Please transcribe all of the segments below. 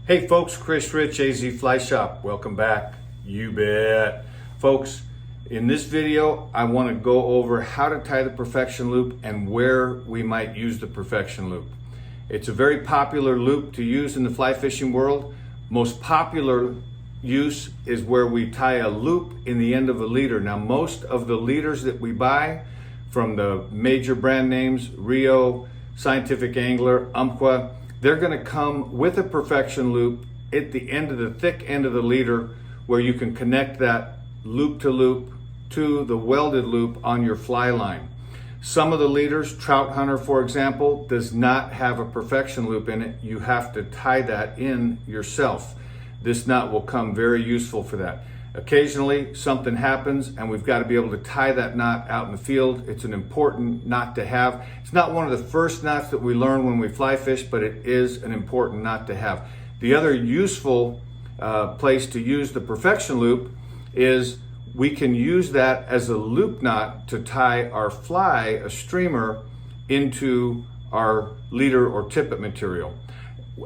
Hey folks, Chris Rich, AZ Fly Shop. Welcome back. You bet. Folks, in this video, I want to go over how to tie the perfection loop and where we might use the perfection loop. It's a very popular loop to use in the fly fishing world. Most popular use is where we tie a loop in the end of a leader. Now, most of the leaders that we buy from the major brand names, Rio, Scientific Angler, Umpqua, they're going to come with a perfection loop at the end of the thick end of the leader where you can connect that loop to the welded loop on your fly line. Some of the leaders, Trout Hunter for example, does not have a perfection loop in it. You have to tie that in yourself. This knot will come very useful for that. Occasionally something happens and we've got to be able to tie that knot out in the field. It's an important knot to have. It's not one of the first knots that we learn when we fly fish, but it is an important knot to have. The other useful place to use the perfection loop is we can use that as a loop knot to tie our fly, a streamer, into our leader or tippet material.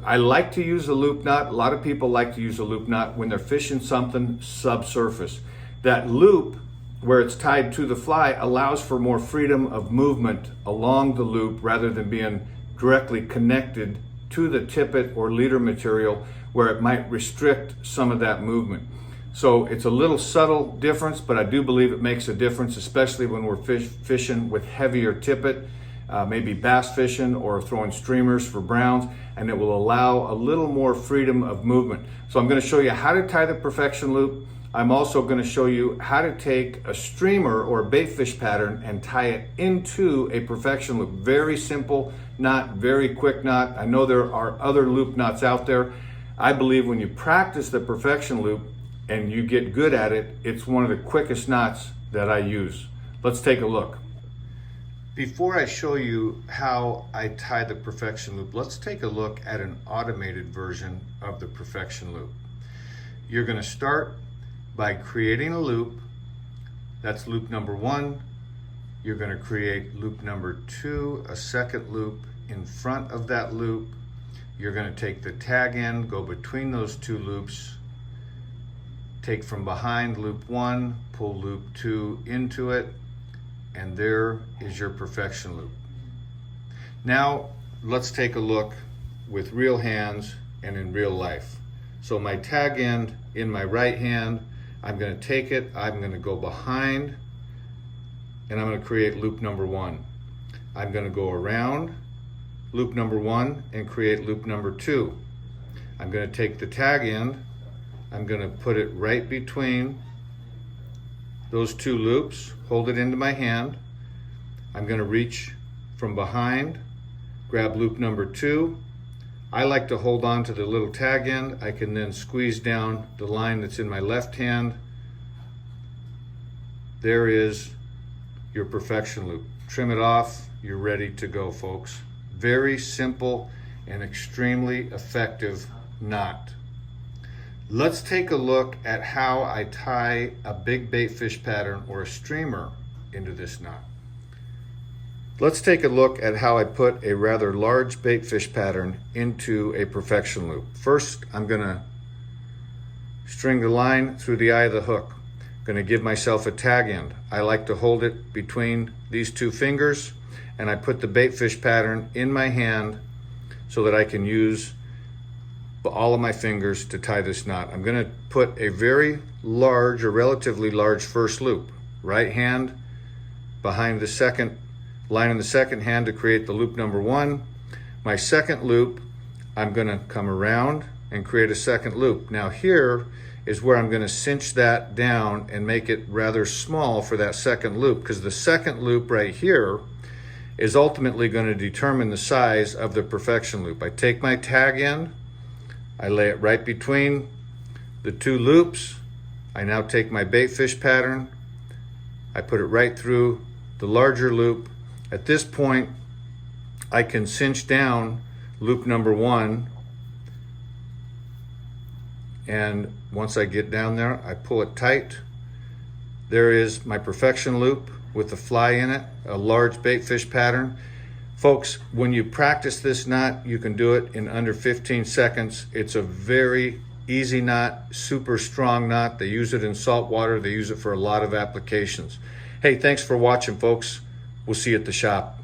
I like to use a loop knot. A lot of people like to use a loop knot when they're fishing something subsurface. That loop, where it's tied to the fly, allows for more freedom of movement along the loop rather than being directly connected to the tippet or leader material where it might restrict some of that movement. So it's a little subtle difference, but I do believe it makes a difference, especially when we're fishing with heavier tippet. Maybe bass fishing or throwing streamers for browns, and it will allow a little more freedom of movement. So I'm going to show you how to tie the perfection loop. I'm also going to show you how to take a streamer or a bait fish pattern and tie it into a perfection loop. Very simple knot, very quick knot. I know there are other loop knots out there. I believe when you practice the perfection loop and you get good at it, it's one of the quickest knots that I use. Let's take a look. Before I show you how I tie the perfection loop, let's take a look at an automated version of the perfection loop. You're going to start by creating a loop. That's loop number 1. You're going to create loop number 2, a second loop in front of that loop. You're going to take the tag end, go between those two loops, take from behind loop 1, pull loop 2 into it, and there is your perfection loop. Now let's take a look with real hands and in real life. So my tag end in my right hand, I'm going to take it, I'm going to go behind, and I'm going to create loop number 1. I'm going to go around loop number 1 and create loop number 2. I'm going to take the tag end, I'm going to put it right between those two loops, hold it into my hand. I'm going to reach from behind, grab loop number 2. I like to hold on to the little tag end. I can then squeeze down the line that's in my left hand. There is your perfection loop. Trim it off, you're ready to go, folks. Very simple and extremely effective knot. Let's take a look at how I tie a big bait fish pattern or a streamer into this knot. Let's take a look at how I put a rather large bait fish pattern into a perfection loop. First, I'm going to string the line through the eye of the hook. I'm going to give myself a tag end. I like to hold it between these two fingers, and I put the bait fish pattern in my hand so that I can use all of my fingers to tie this knot. I'm going to put a very large or relatively large first loop. Right hand behind the second line in the second hand to create the loop number 1. My second loop, I'm going to come around and create a second loop. Now here is where I'm going to cinch that down and make it rather small for that second loop, because the second loop right here is ultimately going to determine the size of the perfection loop. I take my tag end, I lay it right between the two loops. I now take my bait fish pattern, I put it right through the larger loop. At this point, I can cinch down loop number 1, and once I get down there, I pull it tight. There is my perfection loop with the fly in it, a large bait fish pattern. Folks, when you practice this knot, you can do it in under 15 seconds. It's a very easy knot, super strong knot. They use it in salt water. They use it for a lot of applications. Hey, thanks for watching, folks. We'll see you at the shop.